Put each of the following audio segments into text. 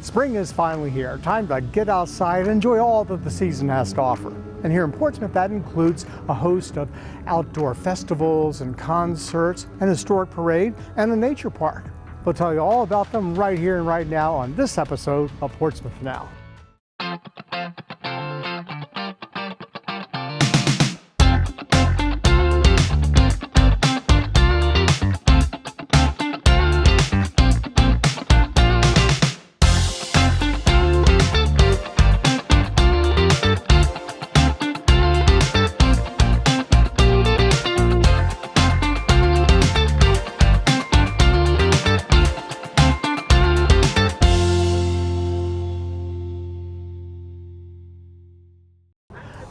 Spring is finally here. Time to get outside and enjoy all that the season has to offer. And here in Portsmouth, that includes a host of outdoor festivals and concerts, an historic parade, and a nature park. We'll tell you all about them right here and right now on this episode of Portsmouth Now.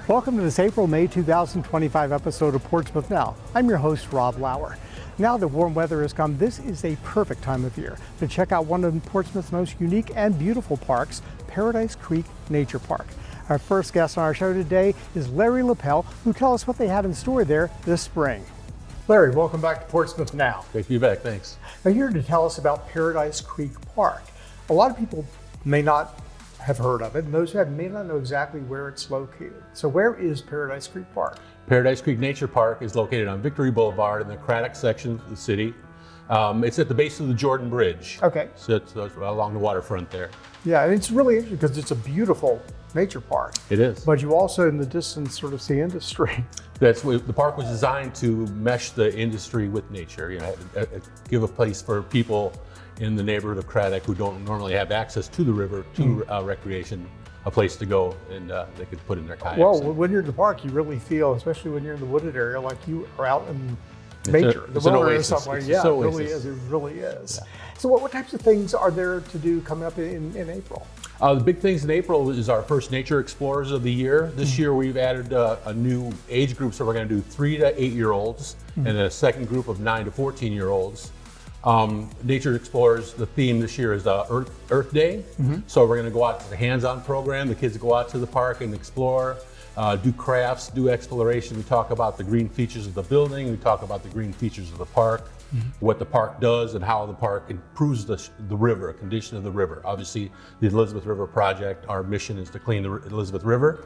Welcome to this April-May 2025 episode of Portsmouth Now. I'm your host, Rob Lauer. Now that warm weather has come, this is a perfect time of year to check out one of Portsmouth's most unique and beautiful parks, Paradise Creek Nature Park. Our first guest on our show today is Larry Lapel, who will tell us what they have in store there this spring. Larry, welcome back to Portsmouth Now. Great to be back, thanks. Now, you're here to tell us about Paradise Creek Park. A lot of people may not have heard of it, and those who have may not know exactly where it's located. So where is Paradise Creek Park? Paradise Creek Nature Park is located on Victory Boulevard in the Craddock section of the city. It's at the base of the Jordan Bridge. Okay. So it's along the waterfront there. Yeah, and it's really interesting because it's a beautiful nature park. It is. But you also in the distance sort of see industry. The park was designed to mesh the industry with nature, give a place for people in the neighborhood of Craddock who don't normally have access to the river, to recreation, a place to go, and they could put in their kayaks. Well, when you're in the park, you really feel, especially when you're in the wooded area, like you are out in nature. It's an oasis. Yeah, it really is. It really is. Yeah. So what types of things are there to do coming up in April? The big things in April is our first Nature Explorers of the year. This year we've added a new age group, so we're going to do 3 to 8-year-olds and a second group of 9 to 14-year-olds. Nature Explorers, the theme this year is Earth Day. So we're going to go out to the hands-on program. The kids go out to the park and explore, do crafts, do exploration. We talk about the green features of the building. We talk about the green features of the park, what the park does and how the park improves the river, condition of the river. Obviously, the Elizabeth River Project, our mission is to clean the Elizabeth River.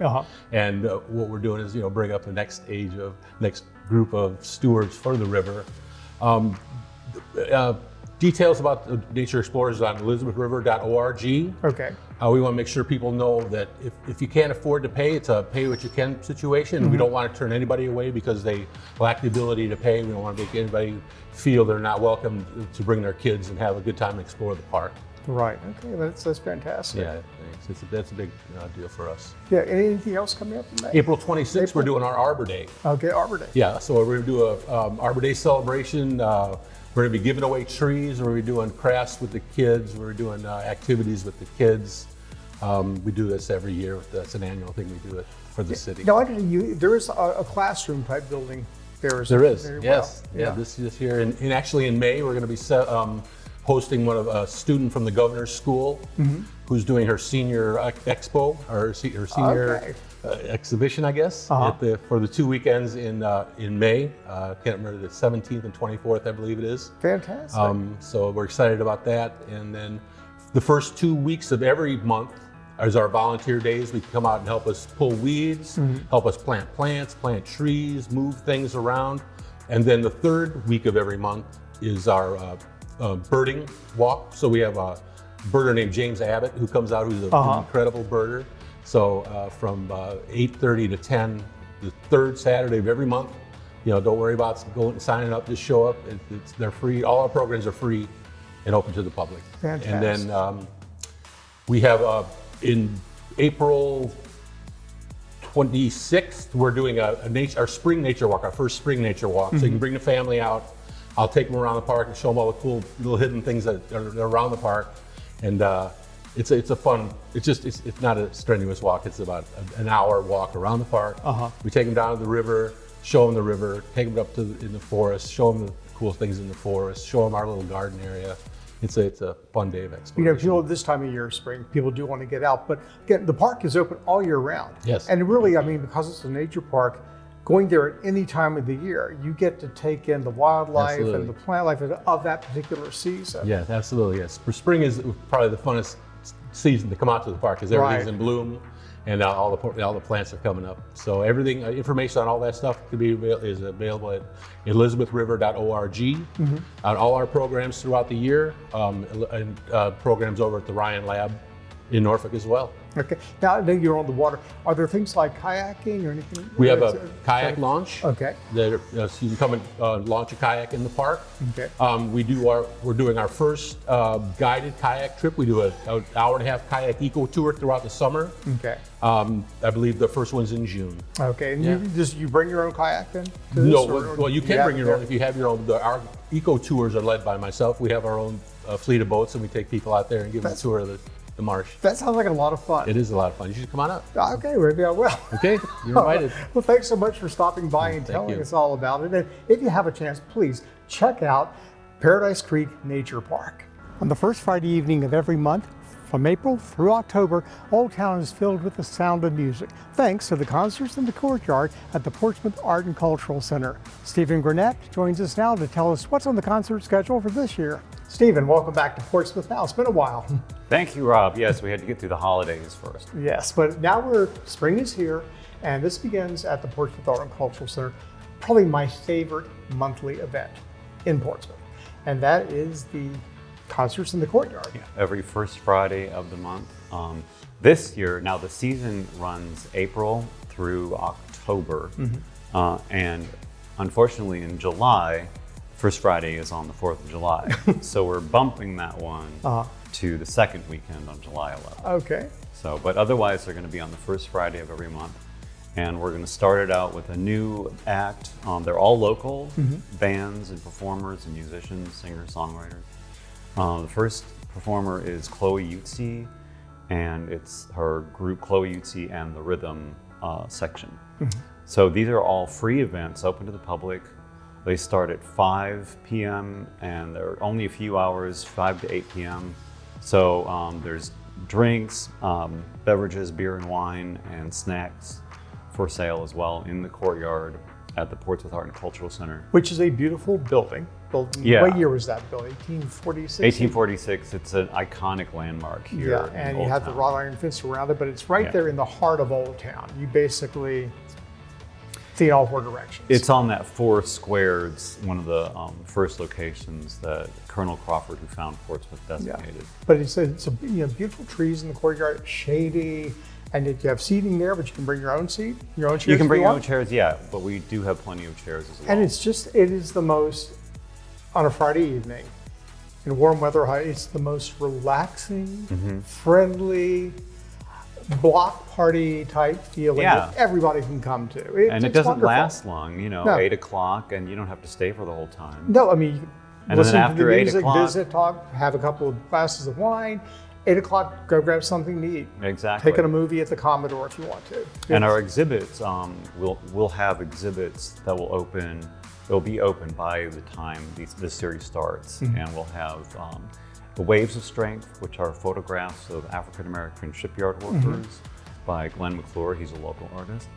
And what we're doing is, bring up the next group of stewards for the river. Details about Nature Explorers on elizabethriver.org. Okay. We want to make sure people know that if you can't afford to pay, it's a pay what you can situation. We don't want to turn anybody away because they lack the ability to pay. We don't want to make anybody feel they're not welcome to bring their kids and have a good time and explore the park. Right. Okay. That's fantastic. Yeah, thanks. That's a big deal for us. Yeah. Anything else coming up in May? April 26th, we're doing our Arbor Day. Okay, Arbor Day. Yeah. So we're going to do a Arbor Day celebration. We're going to be giving away trees. We're going to be doing crafts with the kids. We're doing activities with the kids. We do this every year. That's an annual thing we do it for the city. Now, there is a classroom type building there. There is. Yes. Well. Yeah. This year, and actually in May, we're going to be hosting a student from the governor's school who's doing her senior expo or her senior exhibition, I guess, for the 2 weekends in May. Can't remember, the 17th and 24th, I believe it is. Fantastic. So we're excited about that. And then the first 2 weeks of every month is our volunteer days. We come out and help us pull weeds, help us plant plants, plant trees, move things around. And then the third week of every month is our birding walk. So we have a birder named James Abbott who comes out, who's an incredible birder. So from 8:30 to 10, the third Saturday of every month, don't worry about going and signing up, just show up. They're free. All our programs are free and open to the public. Fantastic. And then we have in April 26th, we're doing our spring nature walk, our first spring nature walk. So you can bring the family out. I'll take them around the park and show them all the cool little hidden things that are around the park. And it's a fun, it's not a strenuous walk. It's about an hour walk around the park. We take them down to the river, show them the river, take them up in the forest, show them the cool things in the forest, show them our little garden area. It's a fun day of exploration. People this time of year, spring, people do want to get out, but again, the park is open all year round. Yes. And really, because it's a nature park, going there at any time of the year, you get to take in the wildlife and the plant life of that particular season. Yeah, absolutely. Yes. Spring is probably the funnest season to come out to the park because everything's in bloom, and all the plants are coming up. So everything, information on all that stuff is available at elizabethriver.org. On all our programs throughout the year, and programs over at the Ryan Lab in Norfolk as well. Okay. Now, I know you're on the water. Are there things like kayaking or anything? We have a kayak launch. Okay. That so you can come and launch a kayak in the park. Okay. We're doing our first guided kayak trip. We do an hour and a half kayak eco tour throughout the summer. Okay. I believe the first one's in June. Okay. And you bring your own kayak then? No. Well, you can bring your own if you have your own. Our eco tours are led by myself. We have our own fleet of boats, and we take people out there and give them a tour of the marsh. That sounds like a lot of fun. It is a lot of fun. You should come on up. Okay, maybe I will. Okay, you're invited. Well, thanks so much for stopping by and telling us all about it. And if you have a chance, please check out Paradise Creek Nature Park. On the first Friday evening of every month, from April through October, Old Town is filled with the sound of music, thanks to the concerts in the courtyard at the Portsmouth Art and Cultural Center. Stephen Gurnett joins us now to tell us what's on the concert schedule for this year. Stephen, welcome back to Portsmouth Now. It's been a while. Thank you, Rob. Yes, we had to get through the holidays first. Yes, but now spring is here, and this begins at the Portsmouth Art and Cultural Center, probably my favorite monthly event in Portsmouth, and that is the concerts in the courtyard. Yeah, every first Friday of the month. This year, now the season runs April through October, and unfortunately in July, First Friday is on the 4th of July. So we're bumping that one to the second weekend on July 11th. Okay. So, but otherwise they're going to be on the first Friday of every month. And we're going to start it out with a new act. They're all local bands and performers and musicians, singers, songwriters. The first performer is Chloe Utsi, and it's her group Chloe Utsi and the Rhythm section. So these are all free events open to the public. They start at 5 p.m. and they're only a few hours, 5 to 8 p.m. So there's drinks, beverages, beer and wine, and snacks for sale as well in the courtyard at the Portsmouth Art and Cultural Center. Which is a beautiful building. Yeah. What year was that built? 1846? 1846. It's an iconic landmark here. Yeah, and you have the wrought iron fence around it, but it's right there in the heart of Old Town. You basically see all four directions. It's on that four squares, one of the first locations that Colonel Crawford, who found Portsmouth, designated. Yeah. But it's beautiful trees in the courtyard, it's shady, and you have seating there, but you can bring your own seat, your own chairs. You can bring your own chairs, yeah, but we do have plenty of chairs as well. And it is the most, on a Friday evening, in warm weather, it's the most relaxing, friendly, block party type feeling that everybody can come to. It doesn't last long, 8 o'clock, and you don't have to stay for the whole time. No, I mean, you can listen to the music, 8 o'clock, visit, talk, have a couple of glasses of wine. 8 o'clock, go grab something to eat. Exactly. Take in a movie at the Commodore if you want to. And our exhibits, we'll have exhibits that will open. They'll be open by the time this series starts, and we'll have the Waves of Strength, which are photographs of African-American shipyard workers by Glenn McClure. He's a local artist.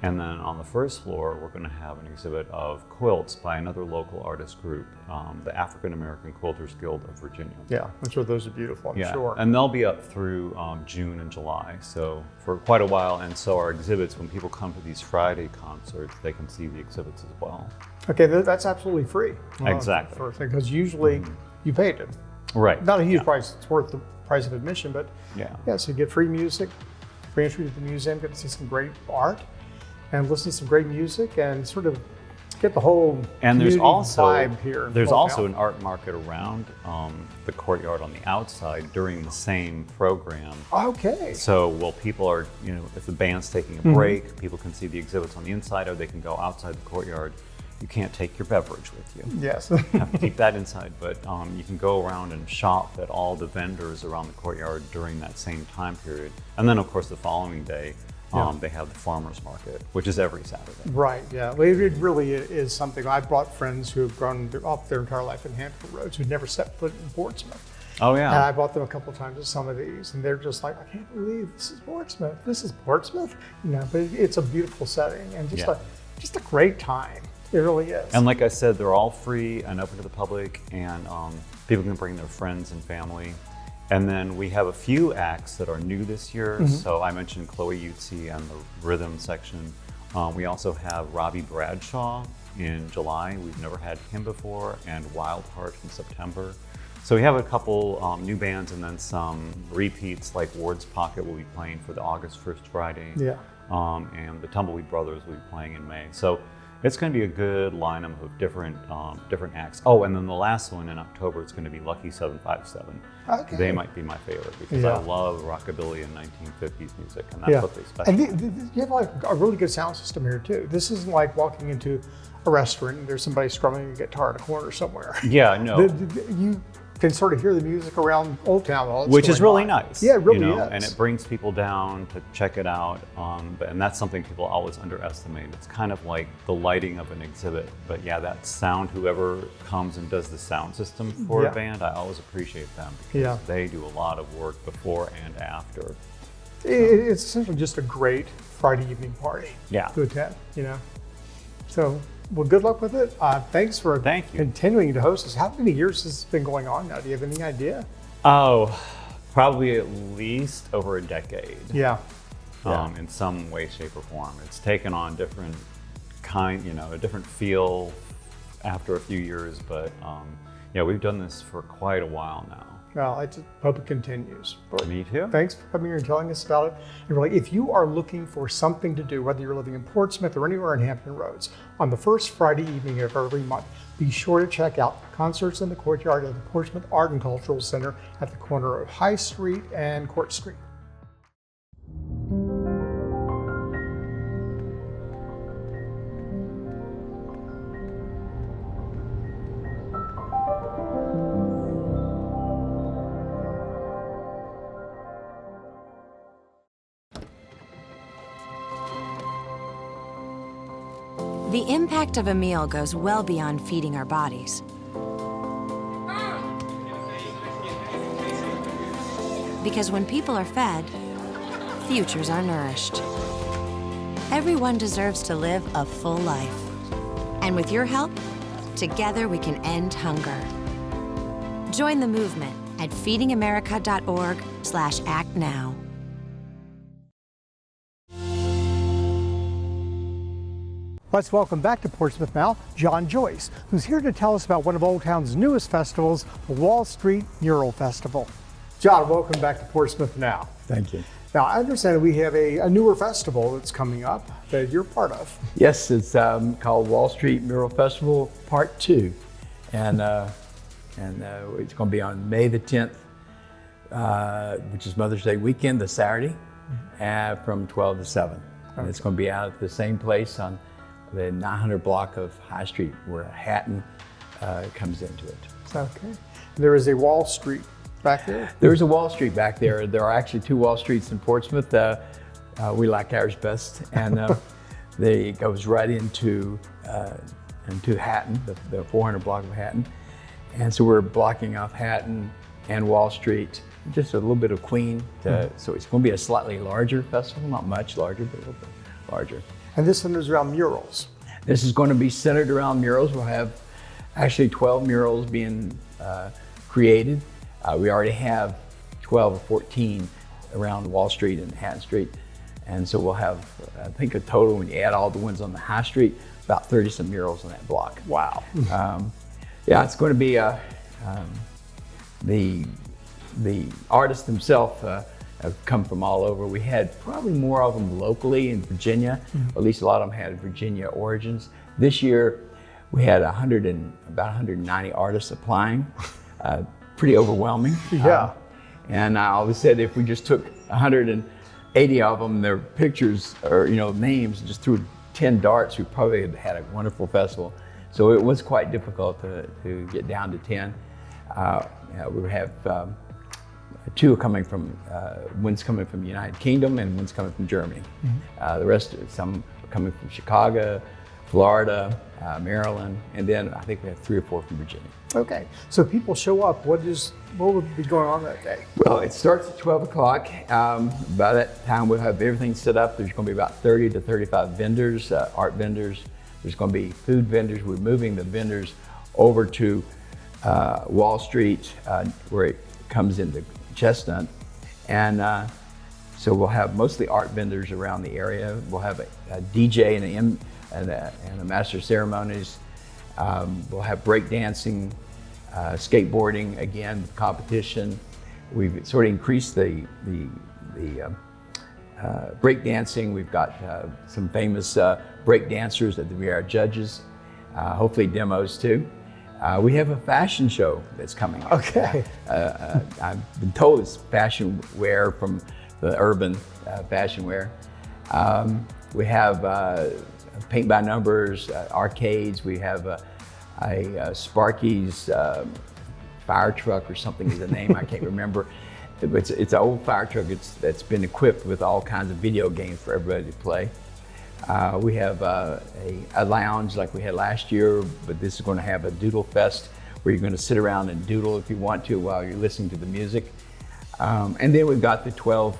And then on the first floor, we're going to have an exhibit of quilts by another local artist group, the African-American Quilters Guild of Virginia. Yeah, I'm sure those are beautiful, I'm sure. And they'll be up through June and July, so for quite a while. And so our exhibits, when people come to these Friday concerts, they can see the exhibits as well. Okay, that's absolutely free. Exactly. Because usually you paid it. Right. Not a huge price, it's worth the price of admission, but so you get free music, free entry to the museum, get to see some great art, and listen to some great music, and sort of get the whole vibe here. There's also an art market around the courtyard on the outside during the same program. Okay. So people are, if the band's taking a break, people can see the exhibits on the inside, or they can go outside the courtyard. You can't take your beverage with you. Yes. You have to keep that inside, but you can go around and shop at all the vendors around the courtyard during that same time period. And then, of course, the following day, they have the farmers market, which is every Saturday. Right, yeah. It really is something. I brought friends who have grown up their entire life in Hanford Roads who'd never set foot in Portsmouth. Oh, yeah. And I brought them a couple of times to some of these, and they're just like, I can't believe this is Portsmouth. This is Portsmouth? But it's a beautiful setting and just a great time. It really is. And like I said, they're all free and open to the public, and people can bring their friends and family. And then we have a few acts that are new this year. So I mentioned Chloe Utsi and the rhythm section. We also have Robbie Bradshaw in July. We've never had him before, and Wild Heart in September. So we have a couple new bands and then some repeats, like Ward's Pocket will be playing for the August 1st Friday. Yeah. And the Tumbleweed Brothers will be playing in May. So it's going to be a good lineup of different acts. Oh, and then the last one in October is going to be Lucky 757. Okay. They might be my favorite because I love rockabilly and 1950s music, and that's what they specialize And in. you have like a really good sound system here too. This isn't like walking into a restaurant and there's somebody strumming a guitar in a corner somewhere. Yeah, no. You can sort of hear the music around Old Town while it's Which is going really on. nice. Yeah, it really is. And it brings people down to check it out. And that's something people always underestimate. It's kind of like the lighting of an exhibit. But yeah, that sound, whoever comes and does the sound system for a band, I always appreciate them because they do a lot of work before and after. It's essentially just a great Friday evening party to attend, So, well, good luck with it. Thanks for continuing to host us. How many years has this been going on now? Do you have any idea? Oh, probably at least over a decade. Yeah. In some way, shape, or form. It's taken on different a different feel after a few years, but we've done this for quite a while now. Well, I just hope it continues. But me too. Thanks for coming here and telling us about it. And really, if you are looking for something to do, whether you're living in Portsmouth or anywhere in Hampton Roads, on the first Friday evening of every month, be sure to check out Concerts in the Courtyard of the Portsmouth Art and Cultural Center at the corner of High Street and Court Street. The impact of a meal goes well beyond feeding our bodies. Because when people are fed, futures are nourished. Everyone deserves to live a full life. And with your help, together we can end hunger. Join the movement at feedingamerica.org/actnow. Let's welcome back to Portsmouth now, John Joyce, who's here to tell us about one of Old Town's newest festivals, the Wall Street Mural Festival. John, welcome back to Portsmouth now. Thank you. Now, I understand we have a newer festival that's coming up that you're part of. Yes, it's called Wall Street Mural Festival Part 2. And it's going to be on May the 10th, which is Mother's Day weekend, the Saturday, from 12 to 7. And it's going to be out at the same place on the 900 block of High Street where Hatton comes into it. Okay. There is a Wall Street back there? There's a Wall Street back there. There are actually 2 Wall Streets in Portsmouth. We like ours best. And it goes right into Hatton, the 400 block of Hatton. And so we're blocking off Hatton and Wall Street, just a little bit of Queen. So it's going to be a slightly larger festival, not much larger, but a little bit larger. And this one is around murals. This is going to be centered around murals. We'll have actually 12 murals being created. We already have 12 or 14 around Wall Street and Hatton Street. And so we'll have, I think, a total, when you add all the ones on the High Street, about 30 some murals on that block. Wow. Yeah, it's going to be the artists themselves have come from all over. We had probably more of them locally in Virginia, or at least a lot of them had Virginia origins. This year, we had about 190 artists applying. Pretty overwhelming. Yeah. And I always said if we just took 180 of them, their pictures or names, just threw 10 darts, we probably had a wonderful festival. So it was quite difficult to get down to 10. We have 2 coming from, one's coming from the United Kingdom and one's coming from Germany. The rest, some are coming from Chicago, Florida, Maryland, and then I think we have 3 or 4 from Virginia. Okay, so people show up. What will be going on that day? Well, it starts at 12 o'clock. By that time, we'll have everything set up. There's going to be about 30 to 35 vendors, art vendors. There's going to be food vendors. We're moving the vendors over to Wall Street, where it comes into Chestnut. And so we'll have mostly art vendors around the area. We'll have a DJ and a master of ceremonies. We'll have break dancing, skateboarding, again, competition. We've sort of increased the break dancing. We've got some famous break dancers that will be our judges, hopefully demos too. We have a fashion show that's coming up. Okay. I've been told it's fashion wear from the urban fashion wear. We have paint by numbers, arcades. We have a Sparky's fire truck or something is the name, I can't remember. It's an old fire truck that's been equipped with all kinds of video games for everybody to play. We have a lounge like we had last year, but this is going to have a doodle fest where you're going to sit around and doodle if you want to while you're listening to the music. And then we've got the 12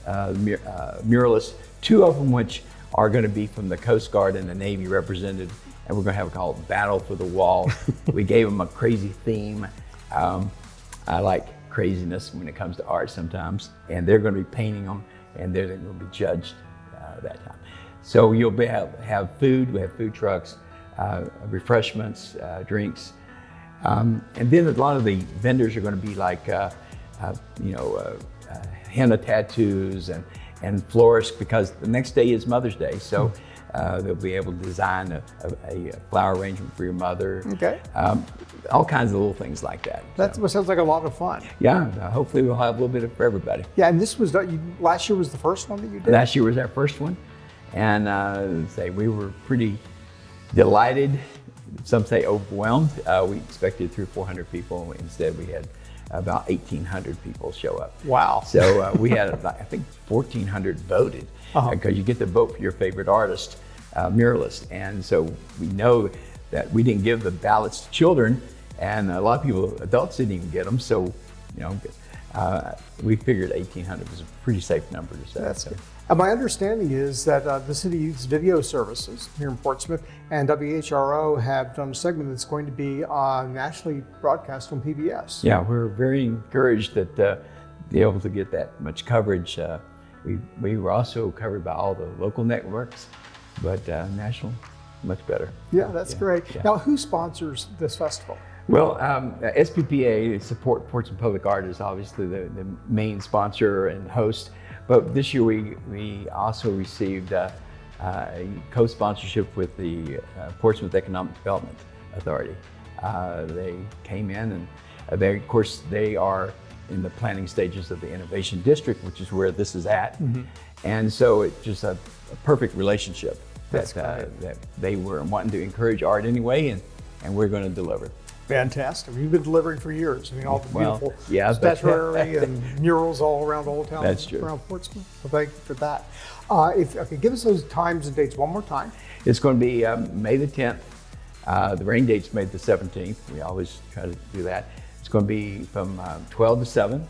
muralists, 2 of them which are going to be from the Coast Guard and the Navy represented, and we're going to have it called Battle for the Wall. We gave them a crazy theme. I like craziness when it comes to art sometimes, and they're going to be painting them, and they're going to be judged that time. So you'll have food. We have food trucks, refreshments, drinks, and then a lot of the vendors are going to be like, henna tattoos and florists, because the next day is Mother's Day. So they'll be able to design a flower arrangement for your mother. Okay. All kinds of little things like that. That sounds like a lot of fun. Yeah, hopefully we'll have a little bit for everybody. Yeah, and this was last year was the first one that you did? Last year was our first one. And we were pretty delighted, some say overwhelmed. We expected 300 or 400 people. Instead, we had about 1,800 people show up. Wow. So we had, I think, 1,400 voted, because you get to vote for your favorite artist, muralist. And so we know that we didn't give the ballots to children, and a lot of people, adults didn't even get them. So, we figured 1,800 was a pretty safe number to say. That's good. And my understanding is that the city's video services here in Portsmouth and WHRO have done a segment that's going to be nationally broadcast on PBS. Yeah, we're very encouraged that be able to get that much coverage. We were also covered by all the local networks, but national, much better. Yeah, that's great. Yeah. Now, who sponsors this festival? Well, SPPA, Support Portsmouth Public Art, is obviously the main sponsor and host. But this year we also received a co-sponsorship with the Portsmouth Economic Development Authority. They came in, and they are in the planning stages of the Innovation District, which is where this is at. Mm-hmm. And so it's just a perfect relationship that they were wanting to encourage art anyway, and we're going to deliver. Fantastic. You've been delivering for years. I mean, all the beautiful statuary and murals all around Old Town. That's true. Around Portsmouth. So thank you for that. Give us those times and dates one more time. It's going to be May the 10th. The rain date's May the 17th. We always try to do that. It's going to be from 12 to 7.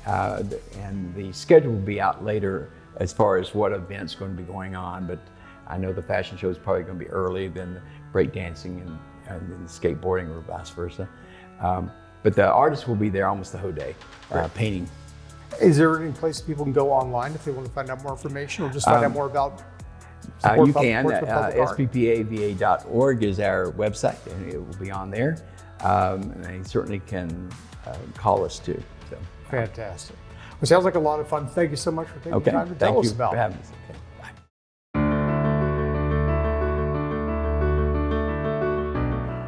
And the schedule will be out later as far as what events going to be going on. But I know the fashion show is probably going to be early, then the breakdancing and then skateboarding or vice versa. But the artists will be there almost the whole day, painting. Is there any place people can go online if they want to find out more information or just find out more about you can. SPPAVA.org is our website, and it will be on there. And they certainly can call us too. So. Fantastic. Well, sounds like a lot of fun. Thank you so much for taking the time to tell us about it. Thank you for having us. Okay.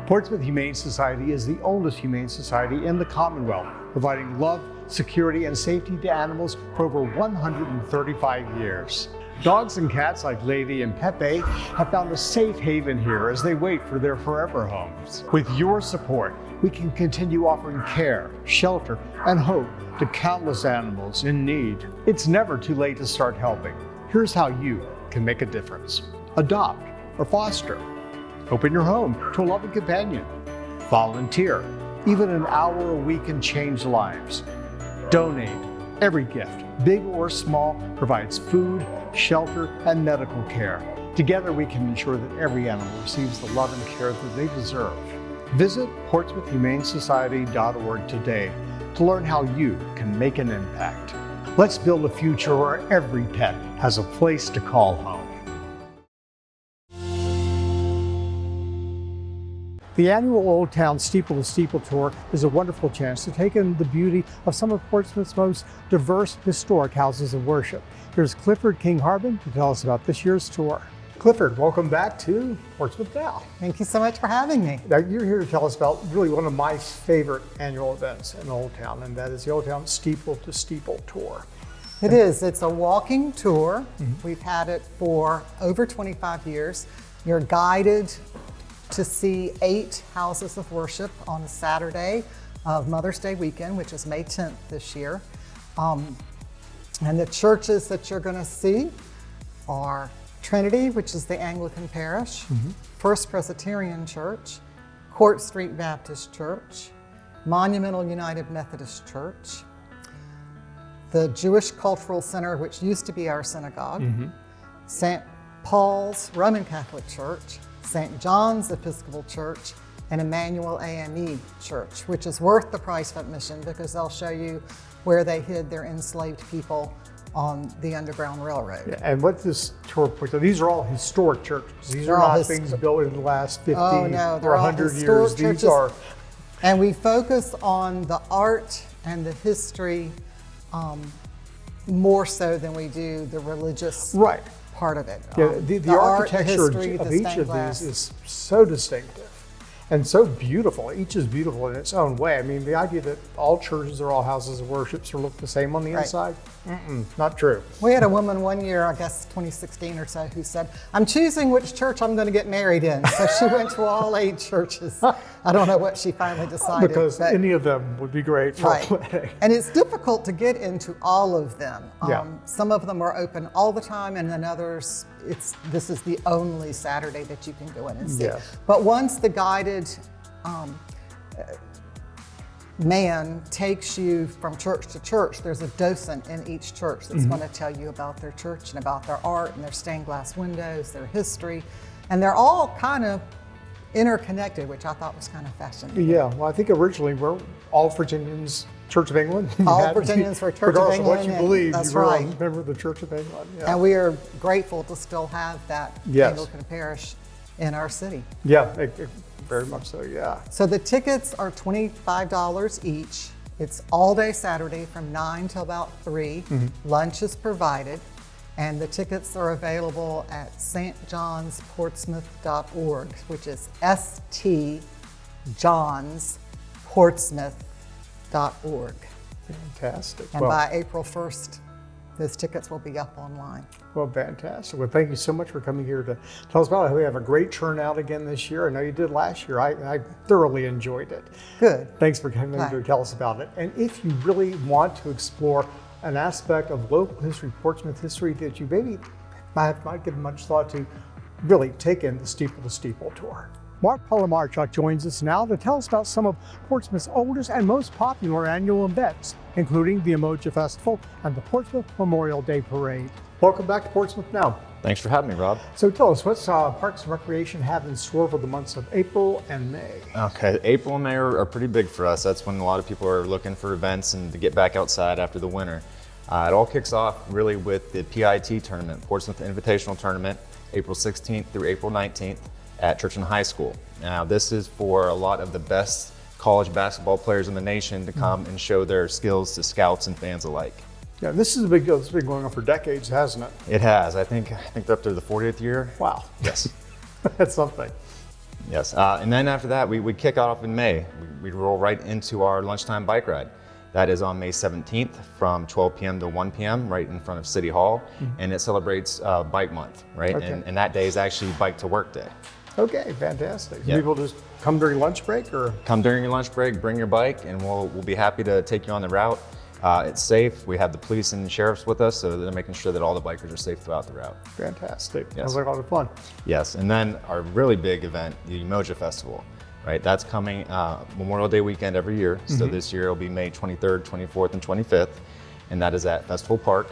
Portsmouth Humane Society is the oldest humane society in the Commonwealth, providing love, security, and safety to animals for over 135 years. Dogs and cats like Lady and Pepe have found a safe haven here as they wait for their forever homes. With your support, we can continue offering care, shelter, and hope to countless animals in need. It's never too late to start helping. Here's how you can make a difference. Adopt or foster. Open your home to a loving companion. Volunteer. Even an hour a week can change lives. Donate. Every gift, big or small, provides food, shelter, and medical care. Together we can ensure that every animal receives the love and care that they deserve. Visit PortsmouthHumaneSociety.org today to learn how you can make an impact. Let's build a future where every pet has a place to call home. The annual Old Town Steeple to Steeple Tour is a wonderful chance to take in the beauty of some of Portsmouth's most diverse historic houses of worship. Here's Clifford King Harbin to tell us about this year's tour. Clifford, welcome back to Portsmouth Now. Thank you so much for having me. Now, you're here to tell us about really one of my favorite annual events in Old Town, and that is the Old Town Steeple to Steeple Tour. It is. It's a walking tour. We've had it for over 25 years. You're guided to see 8 houses of worship on a Saturday of Mother's Day weekend, which is May 10th this year. And the churches that you're going to see are Trinity, which is the Anglican parish, First Presbyterian Church, Court Street Baptist Church, Monumental United Methodist Church, the Jewish Cultural Center, which used to be our synagogue, St. Paul's Roman Catholic Church, St. John's Episcopal Church, and Emmanuel AME Church, which is worth the price of admission because they'll show you where they hid their enslaved people on the Underground Railroad. Yeah, and what this tour puts, these are all historic churches. These are not things built in the last 50 or 100 years. These are. And we focus on the art and the history more so than we do the religious part of it. Yeah, the architecture of each of these is so distinctive and so beautiful. Each is beautiful in its own way. I mean, the idea that all churches or all houses of worship look the same on the inside, not true. We had a woman one year, I guess 2016 or so, who said, I'm choosing which church I'm going to get married in. So she went to all 8 churches. I don't know what she finally decided. Because any of them would be great for a wedding. And it's difficult to get into all of them. Some of them are open all the time, and then others, this is the only Saturday that you can go in and see. But once the guided man takes you from church to church, there's a docent in each church that's going to tell you about their church and about their art and their stained glass windows, their history, and they're all kind of interconnected, which I thought was kind of fascinating. Yeah, well, I think originally we're all Virginians, Church of England. All Virginians were Church of England. Regardless of what you believe, that's you were right. a member of the Church of England. Yeah. And we are grateful to still have that Anglican parish in our city. Yeah, very much so, yeah. So the tickets are $25 each. It's all day Saturday from 9 till about 3. Lunch is provided. And the tickets are available at stjohnsportsmouth.org, which is stjohnsportsmouth.org. Fantastic. And by April 1st, those tickets will be up online. Well, fantastic. Well, thank you so much for coming here to tell us about it. We have a great turnout again this year. I know you did last year. I thoroughly enjoyed it. Good. Thanks for coming to tell us about it. And if you really want to explore an aspect of local history, Portsmouth history, that you maybe might give much thought to, really take in the Steeple to Steeple tour. Mark Polomarchuk joins us now to tell us about some of Portsmouth's oldest and most popular annual events, including the Emoja Festival and the Portsmouth Memorial Day Parade. Welcome back to Portsmouth Now. Thanks for having me, Rob. So tell us, what's Parks and Recreation have in store for the months of April and May? Okay, April and May are pretty big for us. That's when a lot of people are looking for events and to get back outside after the winter. It all kicks off really with the PIT tournament, Portsmouth Invitational Tournament, April 16th through April 19th at Church and High School. Now, this is for a lot of the best college basketball players in the nation to come and show their skills to scouts and fans alike. Yeah, this is a big deal. It's been going on for decades, hasn't it? It has. I think up to the 40th year. Wow. Yes. That's something. Yes. And then after that, we kick off in May. We roll right into our lunchtime bike ride. That is on May 17th from 12 p.m. to 1 p.m. right in front of City Hall. And it celebrates Bike Month, right? Okay. And that day is actually Bike to Work Day. Okay, fantastic. Yeah. People just come during lunch break, or? Come during your lunch break, bring your bike, and we'll be happy to take you on the route. It's safe. We have the police and sheriffs with us, so they're making sure that all the bikers are safe throughout the route. Fantastic. Yes. Sounds like a lot of fun. Yes, and then our really big event, the Emoja Festival, right? That's coming Memorial Day weekend every year. So this year it'll be May 23rd, 24th, and 25th, and that is at Festival Park,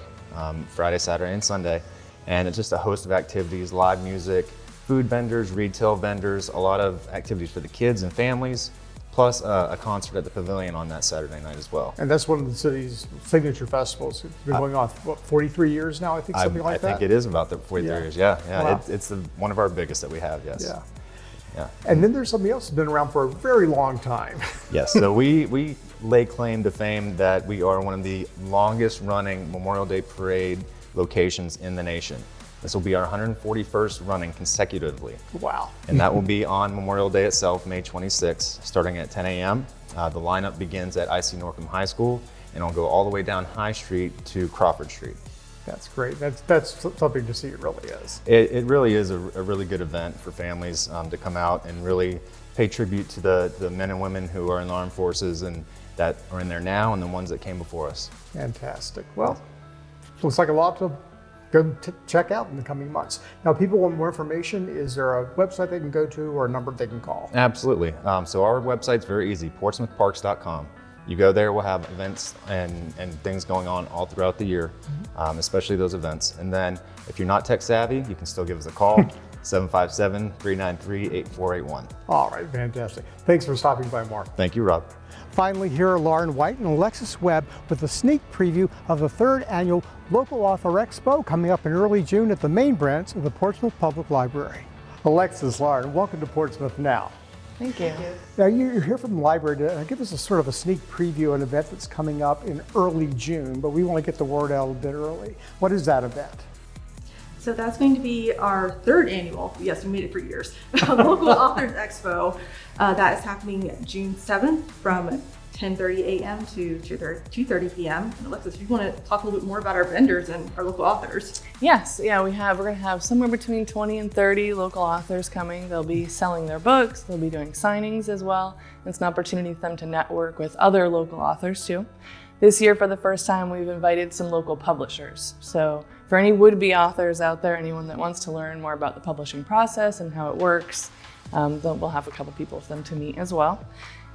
Friday, Saturday, and Sunday. And it's just a host of activities, live music, food vendors, retail vendors, a lot of activities for the kids and families, plus a concert at the Pavilion on that Saturday night as well. And that's one of the city's signature festivals. It's been going on, what, 43 years now, I think, something like that? I think it is about the 43 Yeah. years, yeah. Wow. It's one of our biggest that we have, yes. Yeah. Yeah. And then there's something else that's been around for a very long time. Yes, so we lay claim to fame that we are one of the longest running Memorial Day Parade locations in the nation. This will be our 141st running consecutively. Wow. And that will be on Memorial Day itself, May 26th, starting at 10 a.m. The lineup begins at IC Norcom High School, and it'll go all the way down High Street to Crawford Street. That's great. That's something to see, it really is. It really is a really good event for families to come out and really pay tribute to the men and women who are in the armed forces and that are in there now and the ones that came before us. Fantastic. Well, looks like a lot to go check out in the coming months. Now, people want more information. Is there a website they can go to or a number they can call? Absolutely. So our website's very easy, portsmouthparks.com. You go there, we'll have events and things going on all throughout the year, especially those events. And then if you're not tech savvy, you can still give us a call, 757-393-8481. All right, fantastic. Thanks for stopping by, Mark. Thank you, Rob. Finally, here are Lauren White and Alexis Webb with a sneak preview of the 3rd annual Local Author Expo coming up in early June at the main branch of the Portsmouth Public Library. Alexis, Lauren, welcome to Portsmouth Now. Thank you. Now, you're here from the library to give us a sort of a sneak preview of an event that's coming up in early June, but we want to get the word out a bit early. What is that event? So that's going to be our 3rd annual, yes, we made it for years, Local Authors Expo. That is happening June 7th from 10:30 a.m. to 2:30 p.m. And Alexis, if you want to talk a little bit more about our vendors and our local authors. Yes, yeah, we're going to have somewhere between 20 and 30 local authors coming. They'll be selling their books, they'll be doing signings as well. It's an opportunity for them to network with other local authors too. This year, for the first time, we've invited some local publishers. So for any would-be authors out there, anyone that wants to learn more about the publishing process and how it works, we'll have a couple people for them to meet as well.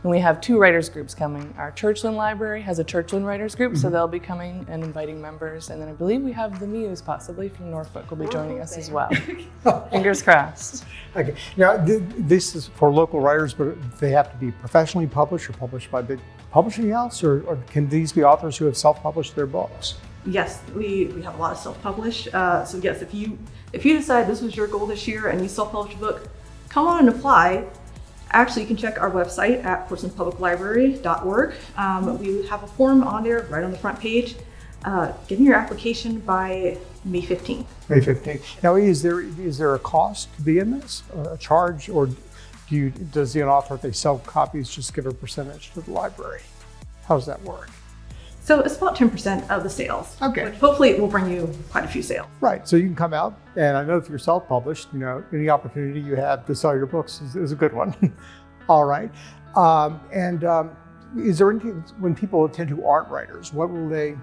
And we have 2 writers groups coming. Our Churchland Library has a Churchland writers group, so they'll be coming and inviting members. And then I believe we have the Muse, possibly from Norfolk, will be joining us as well. Fingers crossed. Okay. Now, this is for local writers, but they have to be professionally published or published by big publishing house, or can these be authors who have self-published their books? Yes, we have a lot of self-published. So yes, if you decide this was your goal this year and you self-publish a book, come on and apply. Actually, you can check our website at portsmouthpubliclibrary.org. We have a form on there right on the front page. Give me your application by May 15th. May 15th. Now, is there a cost to be in this, a charge, or does the author, if they sell copies, just give a percentage to the library? How does that work? So it's about 10% of the sales. Okay. Which hopefully it will bring you quite a few sales. Right, so you can come out, and I know if you're self-published, any opportunity you have to sell your books is a good one. All right, is there anything, when people attend who aren't writers, what will they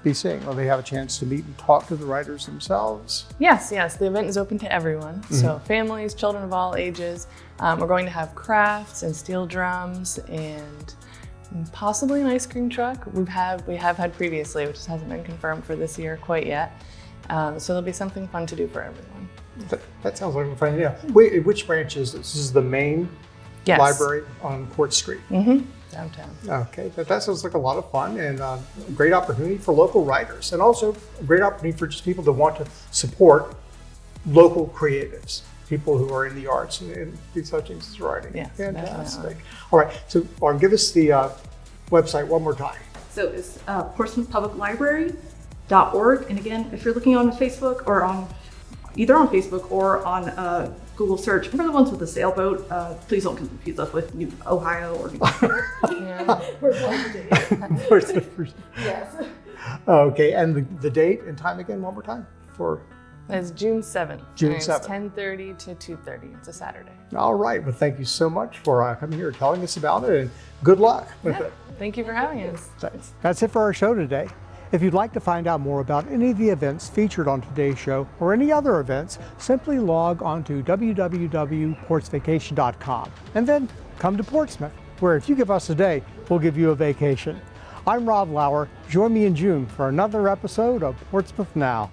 be seeing? Will they have a chance to meet and talk to the writers themselves? Yes, the event is open to everyone. So families, children of all ages. We're going to have crafts and steel drums and possibly an ice cream truck. We have had previously, which just hasn't been confirmed for this year quite yet. So there'll be something fun to do for everyone. That sounds like a fun idea. Wait, which branch is this? This is the main library on Court Street. Downtown. Okay, that sounds like a lot of fun and a great opportunity for local writers, and also a great opportunity for just people that want to support local creatives, people who are in the arts and do such things as writing. Yes, fantastic. definitely. All right, so Lauren, give us the website one more time. So it's portsmouthpubliclibrary.org. And again, if you're looking on Facebook or either on Facebook or on Google search, remember the ones with the sailboat? Please don't confuse us with New Ohio or New Yes. Okay, and the date and time again, one more time for. It's June 7th. June and 7th. It's 10:30 to 2:30. It's a Saturday. All right, well, thank you so much for coming here and telling us about it, and good luck with it. Thank you for having us. Thanks. That's it for our show today. If you'd like to find out more about any of the events featured on today's show or any other events, simply log on to www.portsvacation.com and then come to Portsmouth, where if you give us a day, we'll give you a vacation. I'm Rob Lauer. Join me in June for another episode of Portsmouth Now.